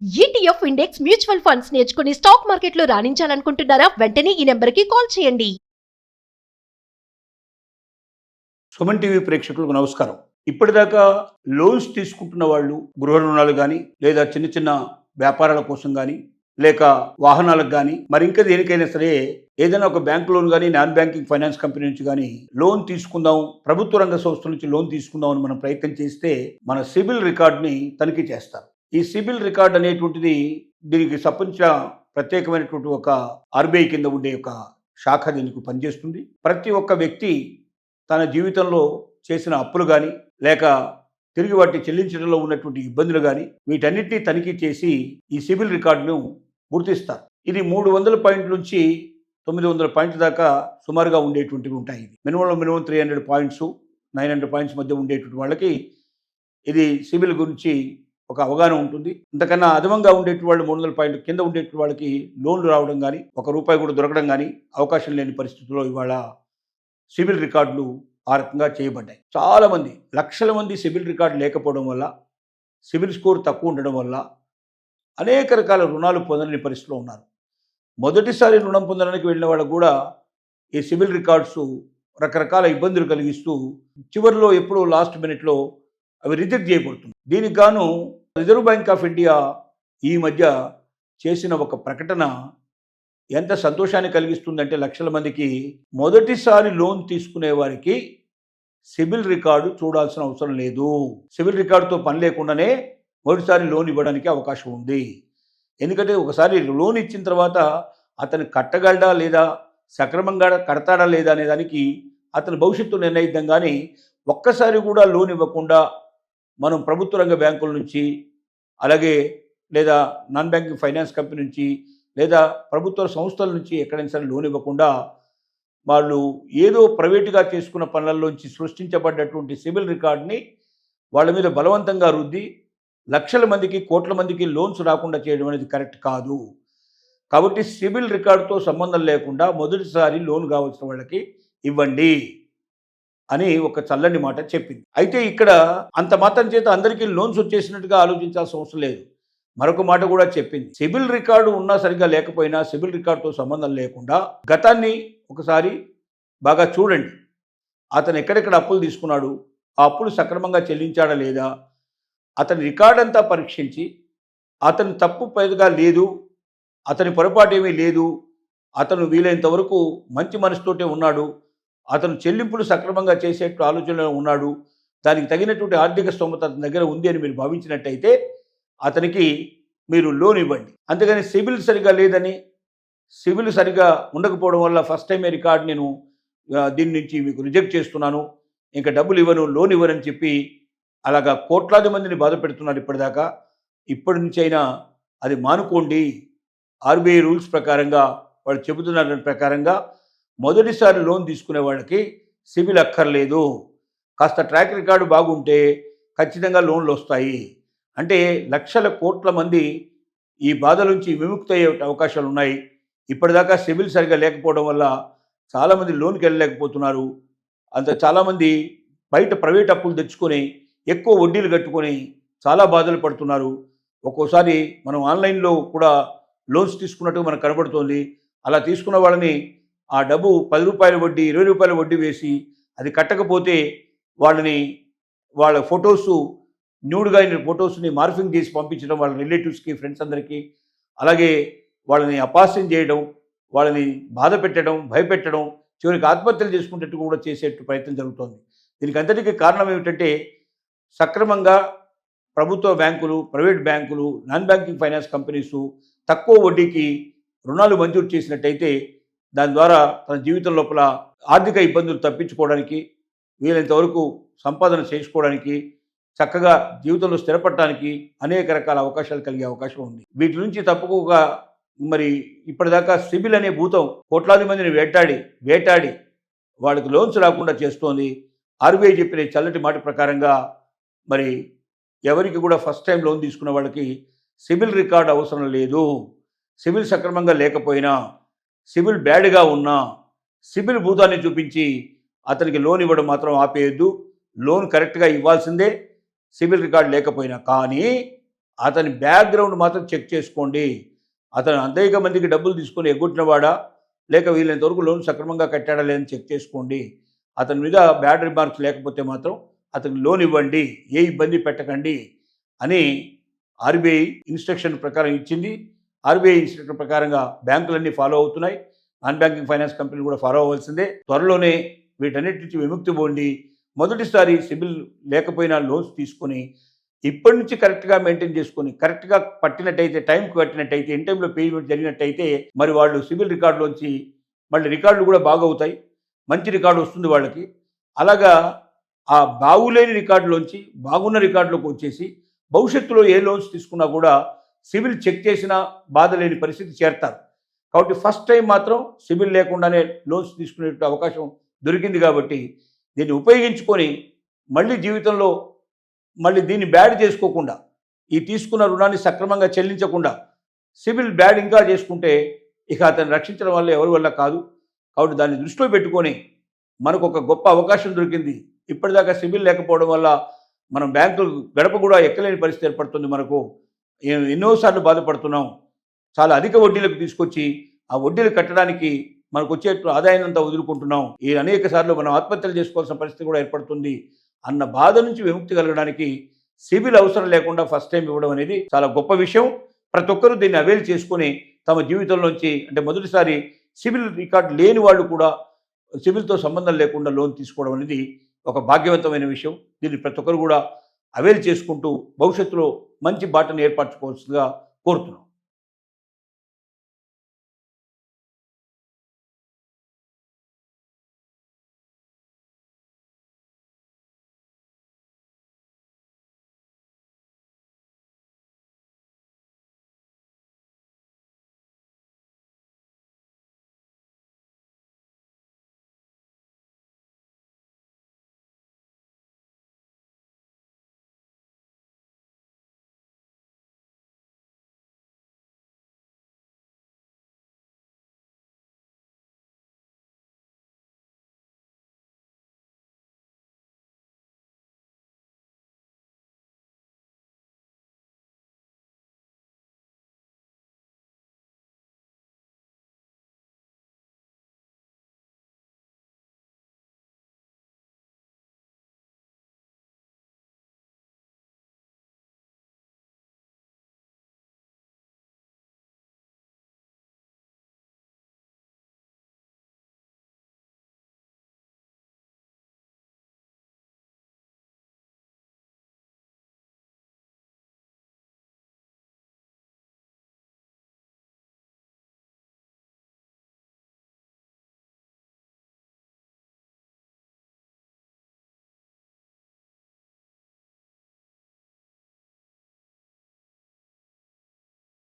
ETF index mutual funds నేర్చుకుని stock మార్కెట్లో రాణించాలనుకుంటున్నారా? వెంటనే ఈ నెంబర్కి కాల్ చేయండి. సుమన్ టీవీ ప్రేక్షకులకు నమస్కారం. ఇప్పటిదాకా లోన్స్ తీసుకుంటున్న వాళ్ళు గృహ రుణాలు కానీ లేదా చిన్న చిన్న వ్యాపారాల కోసం కానీ లేక వాహనాలకు కానీ మరి ఇంకా దేనికైనా సరే ఏదైనా ఒక బ్యాంక్ లోన్ కానీ నాన్ బ్యాంకింగ్ ఫైనాన్స్ కంపెనీ నుంచి కానీ లోన్ తీసుకుందాం, ప్రభుత్వ రంగ సంస్థల నుంచి లోన్ తీసుకుందాం అని మనం ప్రయత్నం చేస్తే మన సిబిల్ రికార్డ్ని తనిఖీ చేస్తారు. ఈ సిబిల్ రికార్డ్ అనేటువంటిది దీనికి సంబంధించిన ప్రత్యేకమైనటువంటి ఒక ఆర్బీఐ కింద ఉండే ఒక శాఖ దీనికి పనిచేస్తుంది. ప్రతి ఒక్క వ్యక్తి తన జీవితంలో చేసిన అప్పులు కానీ లేక తిరిగి వాటిని చెల్లించడంలో ఉన్నటువంటి ఇబ్బందులు కానీ వీటన్నిటినీ తనిఖీ చేసి ఈ సిబిల్ రికార్డును గుర్తిస్తారు. ఇది 300 పాయింట్ల నుంచి 900 పాయింట్ల దాకా సుమారుగా ఉండేటువంటివి ఉంటాయి. మినిమం 300 పాయింట్స్ 900 పాయింట్స్ మధ్య ఉండేటువంటి వాళ్ళకి ఇది సిబిల్ గురించి ఒక అవగాహన ఉంటుంది. ఇంతకన్నా అదనంగా ఉండేటువంటి వాళ్ళు 300 పాయింట్ కింద ఉండేటువంటి వాళ్ళకి లోన్లు రావడం కానీ ₹1 కూడా దొరకడం కానీ అవకాశం లేని పరిస్థితుల్లో ఇవాళ సిబిల్ రికార్డులు ఆ రకంగా చేయబడ్డాయి. చాలామంది లక్షల మంది సిబిల్ రికార్డు లేకపోవడం వల్ల, సిబిల్ స్కోర్ తక్కువ ఉండడం వల్ల అనేక రకాల రుణాలు పొందలేని పరిస్థితిలో ఉన్నారు. మొదటిసారి రుణం పొందడానికి వెళ్ళిన వాళ్ళకు కూడా ఈ సిబిల్ రికార్డ్స్ రకరకాల ఇబ్బందులు కలిగిస్తూ చివరిలో ఎప్పుడో లాస్ట్ మినిట్లో అవి రిజెక్ట్ చేయబడుతుంది. దీనికి గాను రిజర్వ్ బ్యాంక్ ఆఫ్ ఇండియా ఈ మధ్య చేసిన ఒక ప్రకటన ఎంత సంతోషాన్ని కలిగిస్తుందంటే లక్షల మందికి మొదటిసారి లోన్ తీసుకునే వారికి సిబిల్ రికార్డు చూడాల్సిన అవసరం లేదు. సిబిల్ రికార్డుతో పని లేకుండానే మొదటిసారి లోన్ ఇవ్వడానికి అవకాశం ఉంది. ఎందుకంటే ఒకసారి లోన్ ఇచ్చిన తర్వాత అతను కట్టగలడా లేదా, సక్రమంగా కడతాడా లేదా అనే దానికి అతని భవిష్యత్తు నిర్ణయిద్దాం. కానీ ఒక్కసారి కూడా లోన్ ఇవ్వకుండా మనం ప్రభుత్వ రంగ బ్యాంకుల నుంచి అలాగే లేదా నాన్ బ్యాంకింగ్ ఫైనాన్స్ కంపెనీ నుంచి లేదా ప్రభుత్వ సంస్థల నుంచి ఎక్కడైనా సరే లోన్ ఇవ్వకుండా వాళ్ళు ఏదో ప్రైవేటుగా చేసుకున్న పనులలోంచి సృష్టించబడ్డటువంటి సిబిల్ రికార్డ్ని వాళ్ళ మీద బలవంతంగా రుద్ది లక్షల మందికి కోట్ల మందికి లోన్స్ రాకుండా చేయడం అనేది కరెక్ట్ కాదు. కాబట్టి సిబిల్ రికార్డుతో సంబంధం లేకుండా మొదటిసారి లోన్ కావాల్సిన వాళ్ళకి ఇవ్వండి అని ఒక చల్లని మాట చెప్పింది. అయితే ఇక్కడ అంత మాత్రం చేత అందరికీ లోన్స్ వచ్చేసినట్టుగా ఆలోచించాల్సిన అవసరం లేదు. మరొక మాట కూడా చెప్పింది. సిబిల్ రికార్డు ఉన్నా సరిగ్గా లేకపోయినా సిబిల్ రికార్డుతో సంబంధం లేకుండా గతాన్ని ఒకసారి బాగా చూడండి. అతను ఎక్కడెక్కడ అప్పులు తీసుకున్నాడు, ఆ అప్పులు సక్రమంగా చెల్లించాడా లేదా, అతని రికార్డ్ అంతా పరీక్షించి అతని తప్పు పెద్దగా లేదు, అతని పొరపాటు ఏమీ లేదు, అతను వీలైనంత వరకు మంచి మనసుతోటే ఉన్నాడు, అతను చెల్లింపులు సక్రమంగా చేసేట్టు ఆలోచనలో ఉన్నాడు, దానికి తగినటువంటి ఆర్థిక స్తోమత అతని దగ్గర ఉంది అని మీరు భావించినట్టయితే అతనికి మీరు లోన్ ఇవ్వండి. అంతేగాని సిబిల్ సరిగా లేదని, సిబిల్ సరిగా ఉండకపోవడం వల్ల ఫస్ట్ టైం రికార్డ్ నేను దీని నుంచి మీకు రిజెక్ట్ చేస్తున్నాను, ఇంకా డబ్బులు ఇవ్వను, లోన్ ఇవ్వనని చెప్పి అలాగా కోట్లాది మందిని బాధ పెడుతున్నారు ఇప్పటిదాకా. ఇప్పటి నుంచి అయినా అది మానుకోండి. ఆర్బీఐ రూల్స్ ప్రకారంగా వాళ్ళు చెబుతున్న ప్రకారంగా మొదటిసారి లోన్ తీసుకునే వాళ్ళకి సిబిల్ అక్కర్లేదు. కాస్త ట్రాక్ రికార్డు బాగుంటే ఖచ్చితంగా లోన్లు వస్తాయి. అంటే లక్షల కోట్ల మంది ఈ బాధ నుంచి విముక్తి అయ్యే అవకాశాలు ఉన్నాయి. ఇప్పటిదాకా సిబిల్ సరిగా లేకపోవడం వల్ల చాలామంది లోన్కి వెళ్ళలేకపోతున్నారు. చాలామంది బయట ప్రైవేట్ అప్పులు తెచ్చుకొని ఎక్కువ వడ్డీలు కట్టుకొని చాలా బాధలు పడుతున్నారు. ఒక్కోసారి మనం ఆన్లైన్లో కూడా లోన్స్ తీసుకున్నట్టుగా మనకు కనబడుతోంది. అలా తీసుకున్న వాళ్ళని ఆ డబ్బు ₹10 వడ్డీ ₹20 వడ్డీ వేసి అది కట్టకపోతే వాళ్ళ ఫొటోసు న్యూడ్గా అయిన ఫొటోస్ని మార్ఫింగ్ చేసి పంపించడం వాళ్ళ రిలేటివ్స్కి, ఫ్రెండ్స్ అందరికీ, అలాగే వాళ్ళని అపహాస్యం చేయడం, వాళ్ళని బాధ పెట్టడం, భయపెట్టడం, చివరికి ఆత్మహత్యలు చేసుకునేట్టు కూడా చేసేట్టు ప్రయత్నం జరుగుతోంది. దీనికి అంతటికీ కారణం ఏమిటంటే సక్రమంగా ప్రభుత్వ బ్యాంకులు, ప్రైవేట్ బ్యాంకులు, నాన్ బ్యాంకింగ్ ఫైనాన్స్ కంపెనీసు తక్కువ వడ్డీకి రుణాలు మంజూరు చేసినట్టయితే దాని ద్వారా తన జీవితం లోపల ఆర్థిక ఇబ్బందులు తప్పించుకోవడానికి, వీలైనంత వరకు సంపాదన చేసుకోవడానికి, చక్కగా జీవితంలో స్థిరపడటానికి అనేక రకాల అవకాశాలు కలిగే అవకాశం ఉంది. వీటి నుంచి తప్పుకోక మరి ఇప్పటిదాకా సిబిల్ అనే భూతం కోట్లాది మందిని వేటాడి వాళ్ళకి లోన్స్ రాకుండా చేస్తోంది. ఆర్బీఐ చెప్పిన చల్లటి మాట ప్రకారంగా మరి ఎవరికి కూడా ఫస్ట్ టైం లోన్ తీసుకున్న వాళ్ళకి సిబిల్ రికార్డు అవసరం లేదు. సిబిల్ సక్రమంగా లేకపోయినా, సిబిల్ బ్యాడ్గా ఉన్నా సిబిల్ భూతాన్ని చూపించి అతనికి లోన్ ఇవ్వడం మాత్రం ఆపేయద్దు. లోన్ కరెక్ట్గా ఇవ్వాల్సిందే సిబిల్ రికార్డు లేకపోయినా. కానీ అతని బ్యాక్గ్రౌండ్ మాత్రం చెక్ చేసుకోండి. అతను అనేక మందికి డబ్బులు తీసుకొని ఎగ్గొట్టినవాడా, లేక వీళ్ళంతవరకు లోన్ సక్రమంగా కట్టాడా లేదని చెక్ చేసుకోండి. అతని మీద బ్యాడ్ రిమార్క్స్ లేకపోతే మాత్రం అతనికి లోన్ ఇవ్వండి, ఏ ఇబ్బంది పెట్టకండి అని ఆర్బీఐ ఇన్స్ట్రక్షన్ ప్రకారం ఇచ్చింది. ఆర్బీఐ ఇన్స్ట్రక్షన్ ప్రకారంగా బ్యాంకులన్నీ ఫాలో అవుతున్నాయి. నాన్ బ్యాంకింగ్ ఫైనాన్స్ కంపెనీలు కూడా ఫాలో అవ్వాల్సిందే. త్వరలోనే వీటన్నిటి నుంచి విముక్తి పొంది మొదటిసారి సిబిల్ లేకపోయినా లోన్స్ తీసుకొని ఇప్పటి నుంచి కరెక్ట్గా మెయింటైన్ చేసుకొని కరెక్ట్గా పట్టినట్టయితే, టైంకి కట్టినట్టయితే, ఇన్ టైంలో పేమెంట్ జరిగినట్టయితే మరి వాళ్ళు సిబిల్ రికార్డులోంచి మళ్ళీ రికార్డులు కూడా బాగవుతాయి, మంచి రికార్డు వస్తుంది వాళ్ళకి. అలాగా ఆ బాగులేని రికార్డులోంచి బాగున్న రికార్డులోకి వచ్చేసి భవిష్యత్తులో ఏ లోన్స్ తీసుకున్నా కూడా సిబిల్ చెక్ చేసినా బాధ లేని పరిస్థితి చేరతారు. కాబట్టి ఫస్ట్ టైం మాత్రం సిబిల్ లేకుండానే లోన్స్ తీసుకునే అవకాశం దొరికింది కాబట్టి దీన్ని ఉపయోగించుకొని మళ్ళీ జీవితంలో మళ్ళీ దీన్ని బ్యాడ్ చేసుకోకుండా, ఈ తీసుకున్న రుణాన్ని సక్రమంగా చెల్లించకుండా సిబిల్ బ్యాడ్ ఇంకా చేసుకుంటే ఇక అతన్ని రక్షించడం వల్ల ఎవరి వల్ల కాదు. కాబట్టి దాన్ని దృష్టిలో పెట్టుకొని మనకు ఒక గొప్ప అవకాశం దొరికింది. ఇప్పటిదాకా సిబిల్ లేకపోవడం వల్ల మనం బ్యాంకులు గడప కూడా ఎక్కలేని పరిస్థితి ఏర్పడుతుంది. మనకు ఎన్నోసార్లు బాధపడుతున్నాం. చాలా అధిక వడ్డీలకు తీసుకొచ్చి ఆ వడ్డీలు కట్టడానికి మనకు వచ్చే ఆదాయాన్నంతా వదులుకుంటున్నాం. ఈ అనేక సార్లు మనం ఆత్మహత్యలు చేసుకోవాల్సిన పరిస్థితి కూడా ఏర్పడుతుంది అన్న బాధ నుంచి విముక్తి కలగడానికి సిబిల్ అవసరం లేకుండా ఫస్ట్ టైం ఇవ్వడం అనేది చాలా గొప్ప విషయం. ప్రతి ఒక్కరూ దీన్ని అవైల్ చేసుకుని తమ జీవితంలోంచి, అంటే మొదటిసారి సిబిల్ రికార్డు లేని వాళ్ళు కూడా సిబిల్తో సంబంధం లేకుండా లోన్ తీసుకోవడం అనేది ఒక భాగ్యవంతమైన విషయం. దీన్ని ప్రతి ఒక్కరు కూడా అవైల్ చేసుకుంటూ భవిష్యత్తులో మంచి బాటను ఏర్పరచుకోవాల్సిందిగా కోరుతున్నాం.